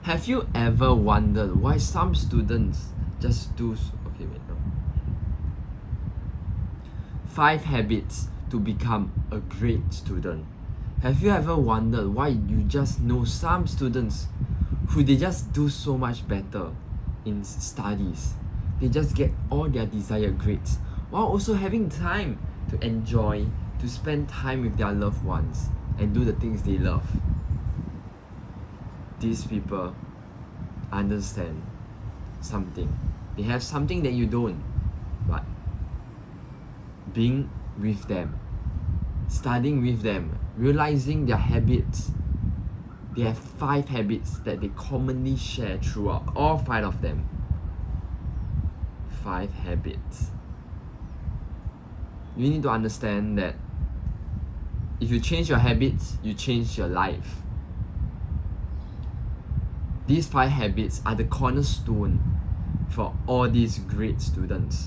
Have you ever wondered why some students just do... Okay, wait, no. 5 habits to become a great student. Have you ever wondered why you just know some students who they just do so much better in studies? They just get all their desired grades while also having time to enjoy, to spend time with their loved ones and do the things they love. These people understand something. They have something that you don't, but being with them, studying with them, realizing their habits. They have 5 habits that they commonly share throughout, all 5 of them. 5 habits. You need to understand that if you change your habits, you change your life. These 5 habits are the cornerstone for all these great students.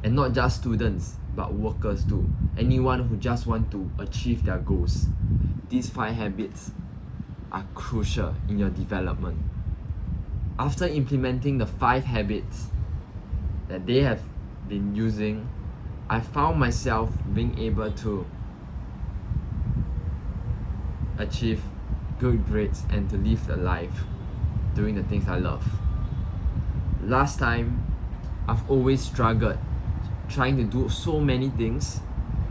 And not just students, but workers too. Anyone who just want to achieve their goals. These 5 habits are crucial in your development. After implementing the 5 habits that they have been using, I found myself being able to achieve good grades and to live a life doing the things I love. Last time, I've always struggled trying to do so many things,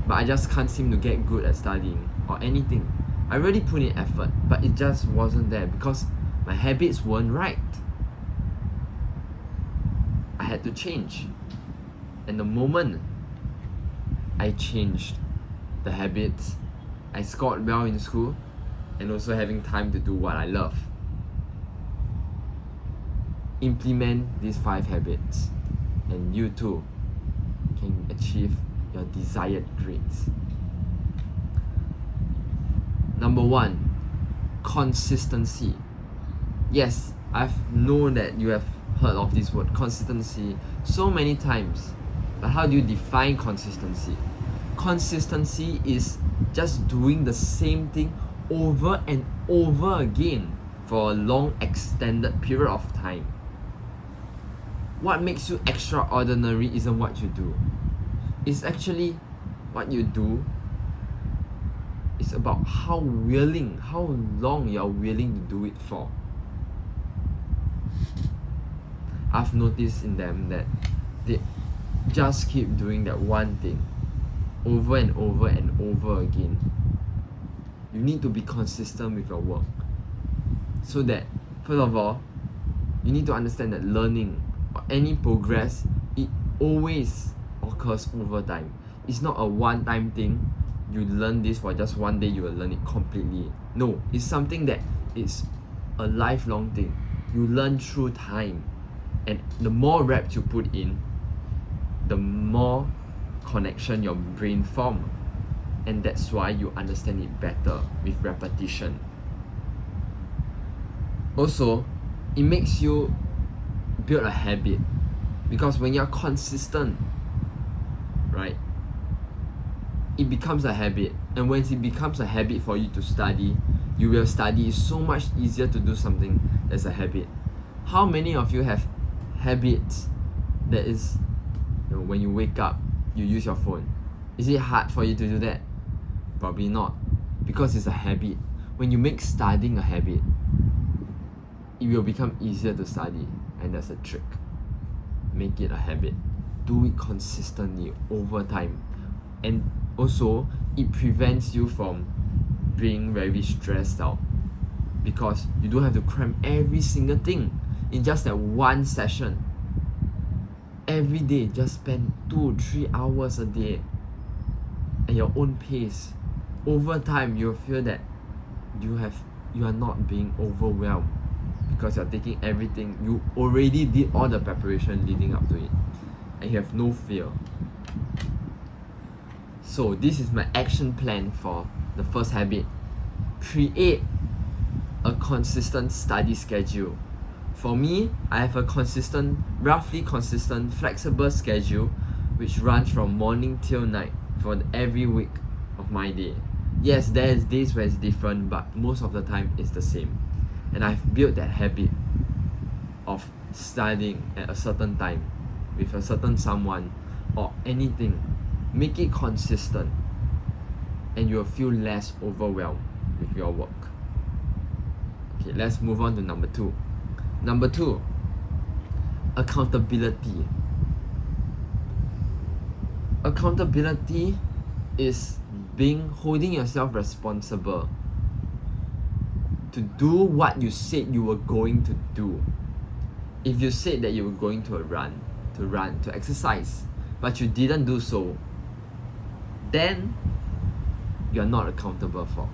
but I just can't seem to get good at studying or anything. I really put in effort, but it just wasn't there because my habits weren't right. I had to change. And the moment I changed the habits, I scored well in school and also having time to do what I love. Implement these 5 habits and you too can achieve your desired grades. Number 1, consistency. Yes, I've known that you have heard of this word consistency so many times, but how do you define consistency? Consistency is just doing the same thing over and over again for a long extended period of time. What makes you extraordinary isn't what you do. It's actually what you do. It's about how long you're willing to do it for. I've noticed in them that they just keep doing that one thing over and over and over again. You need to be consistent with your work. So that, first of all, you need to understand that learning or any progress, it always occurs over time. It's not a one-time thing. You learn this for just one day, you will learn it completely. No, it's something that is a lifelong thing. You learn through time. And the more reps you put in, the more connection your brain forms. And that's why you understand it better with repetition. Also, it makes you build a habit. Because when you're consistent, right, it becomes a habit. And when it becomes a habit for you to study, you will study. It's so much easier to do something that's a habit. How many of you have habits that is, when you wake up, you use your phone? Is it hard for you to do that? Probably not, because it's a habit. When you make studying a habit, it will become easier to study, and that's a trick. Make it a habit. Do it consistently over time. And also, it prevents you from being very stressed out, because you don't have to cram every single thing in just that one session. Every day, just spend 2-3 hours a day at your own pace. Over time, you'll feel that you are not being overwhelmed because you're taking everything. You already did all the preparation leading up to it, and you have no fear. So this is my action plan for the first habit. Create a consistent study schedule. For me, I have a roughly consistent, flexible schedule which runs from morning till night for every week of my day. Yes, there is days where it's different, but most of the time it's the same. And I've built that habit of studying at a certain time with a certain someone or anything. Make it consistent and you'll feel less overwhelmed with your work. Okay, let's move on to number 2. Number 2, accountability. Accountability is holding yourself responsible to do what you said you were going to do. If you said that you were going to exercise, but you didn't do so, then you're not accountable for.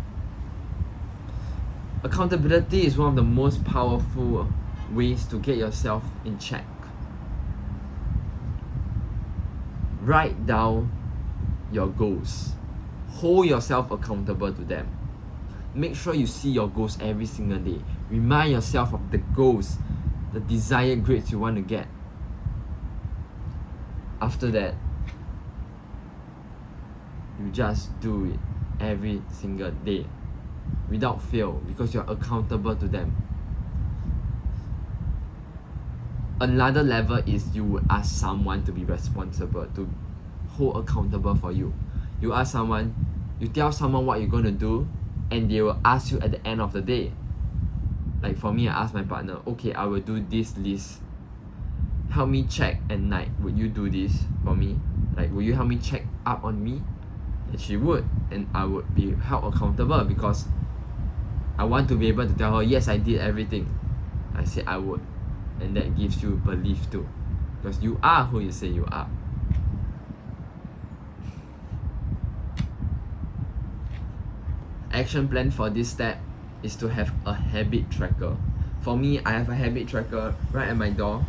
Accountability is one of the most powerful ways to get yourself in check. Write down your goals. Hold yourself accountable to them. Make sure you see your goals every single day. Remind yourself of the goals, the desired grades you want to get. After that, you just do it every single day without fail because you're accountable to them. Another level is you would ask someone to be responsible, to hold accountable for you. You tell someone what you're going to do, and they will ask you at the end of the day. Like for me, I asked my partner, okay, I will do this list. Help me check at night. Would you do this for me? Like, will you help me check up on me? And she would, and I would be held accountable because I want to be able to tell her, yes, I did everything. I said I would. And that gives you belief too, because you are who you say you are. Action plan for this step is to have a habit tracker. For me, I have a habit tracker right at my door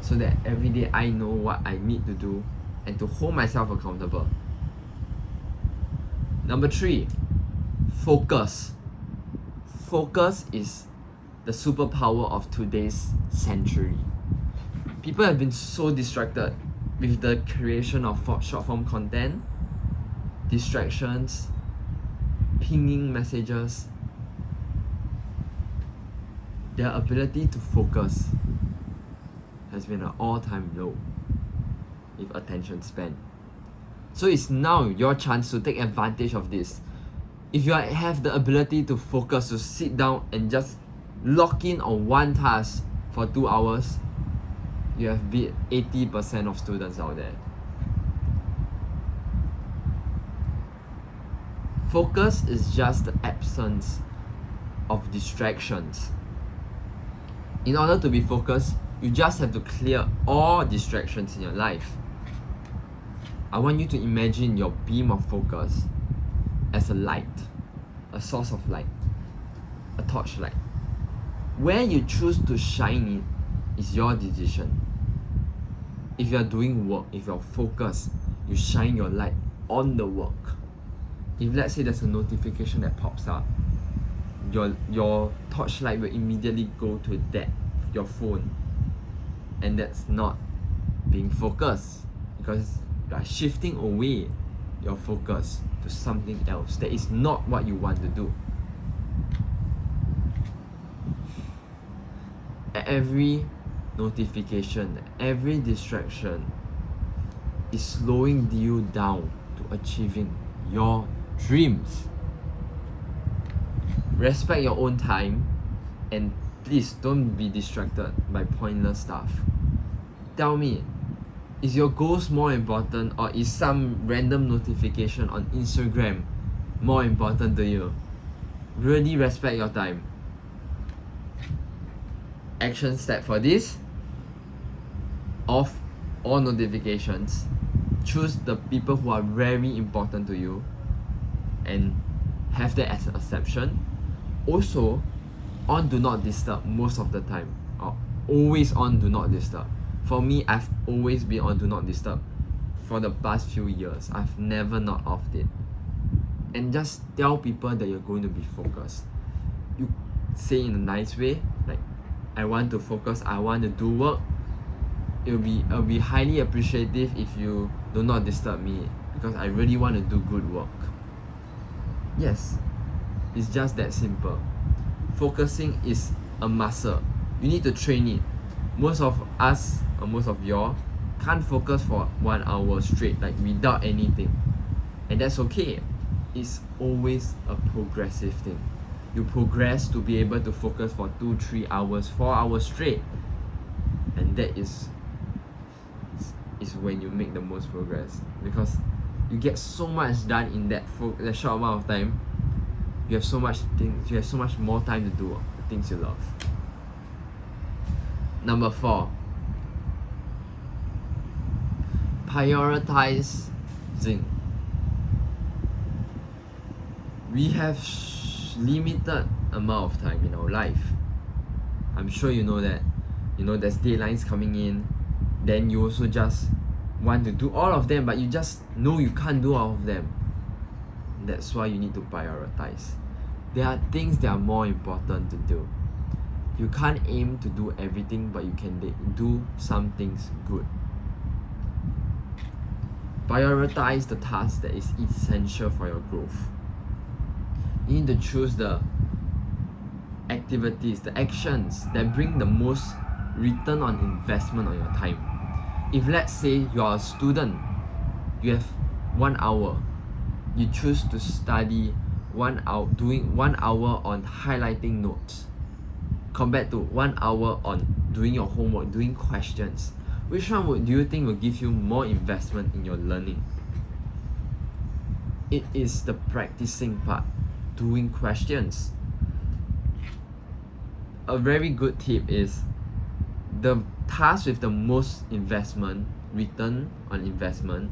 so that every day I know what I need to do and to hold myself accountable. Number 3, focus. Focus is the superpower of today's century. People have been so distracted with the creation of short form content, distractions, pinging messages. Their ability to focus has been an all-time low with attention span. So it's now your chance to take advantage of this. If you have the ability to focus, to sit down and just lock in on one task for 2 hours, you have beat 80% of students out there. Focus is just the absence of distractions. In order to be focused, you just have to clear all distractions in your life. I want you to imagine your beam of focus as a light, a source of light, a torchlight. Where you choose to shine it is your decision. If you are doing work, if you're focused, you shine your light on the work. If let's say there's a notification that pops up, your torchlight will immediately go to your phone, and that's not being focused because you are shifting away your focus to something else that is not what you want to do. Every notification, every distraction is slowing you down to achieving your dreams. Respect your own time and please don't be distracted by pointless stuff. Tell me, is your goals more important or is some random notification on Instagram more important to you? Really respect your time. Action step for this: off all notifications. Choose the people who are very important to you and have that as an exception. Also, on do not disturb most of the time, or always on do not disturb. For me, I've always been on do not disturb for the past few years. I've never not offed it. And just tell people that you're going to be focused. You say in a nice way, like, I want to focus, I want to do work. It'll be highly appreciative if you do not disturb me because I really want to do good work. Yes, it's just that simple. Focusing is a muscle. You need to train it. Most of us, or most of y'all, can't focus for 1 hour straight, like without anything. And that's okay. It's always a progressive thing. You progress to be able to focus for 2, 3 hours, 4 hours straight. And that is when you make the most progress, because you get so much done in that short amount of time. You have so much things, you have so much more time to do the things you love. Number 4, prioritizing. We have limited amount of time in our life. I'm sure you know that. You know there's deadlines coming in, then you also just want to do all of them, but you just know you can't do all of them. That's why you need to prioritize. There are things that are more important to do. You can't aim to do everything, but you can do some things good. Prioritize the task that is essential for your growth. You need to choose the activities, the actions that bring the most return on investment on your time. If let's say you are a student, you have 1 hour, you choose to study 1 hour, doing 1 hour on highlighting notes, compared to 1 hour on doing your homework, doing questions. Which one do you think will give you more investment in your learning? It is the practicing part, doing questions. A very good tip is the task with the most return on investment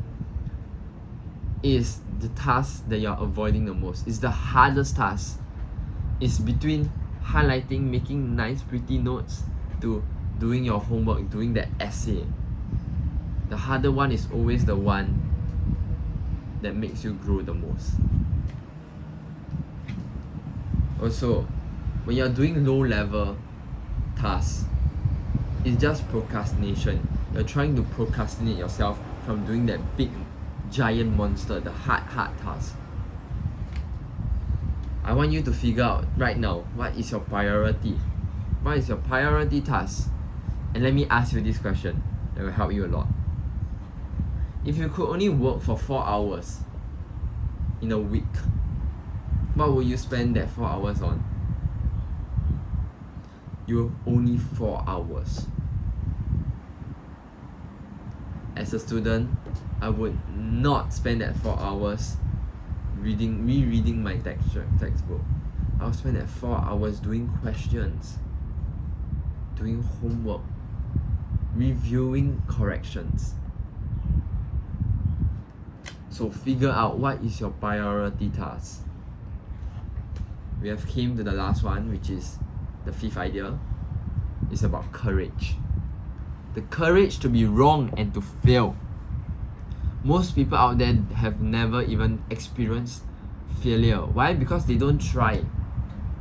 is the task that you're avoiding the most. It's the hardest task. It's between highlighting, making nice pretty notes, to doing your homework, doing that essay. The harder one is always the one that makes you grow the most. Also, when you're doing low level tasks, it's just procrastination. You're trying to procrastinate yourself from doing that big giant monster, the hard task. I want you to figure out right now, what is your priority? What is your priority task? And let me ask you this question that will help you a lot. If you could only work for 4 hours in a week, what would you spend that 4 hours on? You have only 4 hours. As a student, I would not spend that 4 hours rereading my textbook. I'll spend that 4 hours doing questions, doing homework, reviewing corrections. So figure out what is your priority task. We have came to the last one, which is the 5th idea. It's about courage. The courage to be wrong and to fail. Most people out there have never even experienced failure. Why? Because they don't try.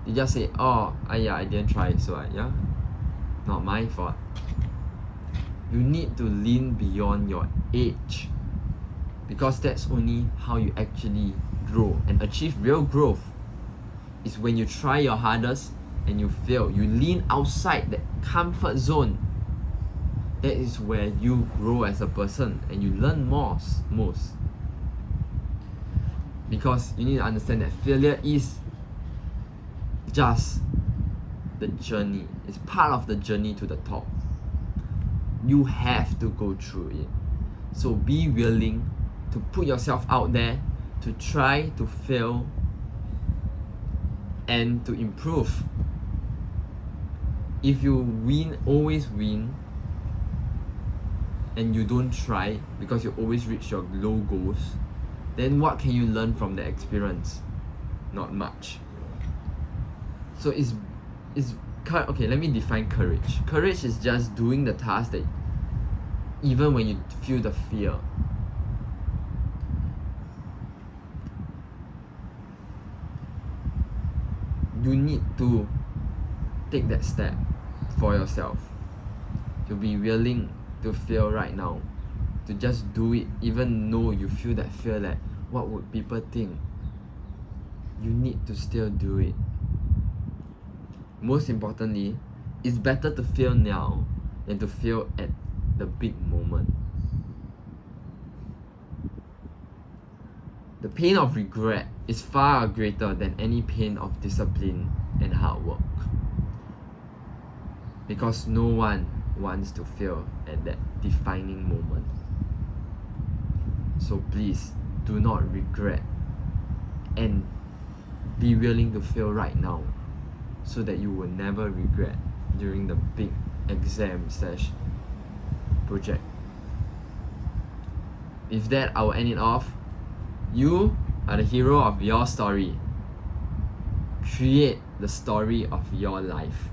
They just say, oh, I didn't try, so not my fault. You need to lean beyond your age, because that's only how you actually grow and achieve real growth. Is when you try your hardest and you fail. You lean outside that comfort zone. That is where you grow as a person and you learn most. Because you need to understand that failure is just the journey. It's part of the journey to the top. You have to go through it. So be willing to put yourself out there, to try to fail and to improve. If you always win, and you don't try because you always reach your low goals, then what can you learn from the experience? Not much. So okay, let me define courage. Courage is just doing the task that even when you feel the fear. You need to take that step for yourself, to be willing to fail right now, to just do it even though you feel that fear, that what would people think. You need to still do it. most importantly, it's better to fail now than to fail at the big moment. The pain of regret is far greater than any pain of discipline and hard work. Because no one wants to fail at that defining moment. So please do not regret and be willing to fail right now so that you will never regret during the big exam/project. With that, I will end it off. You are the hero of your story. Create the story of your life.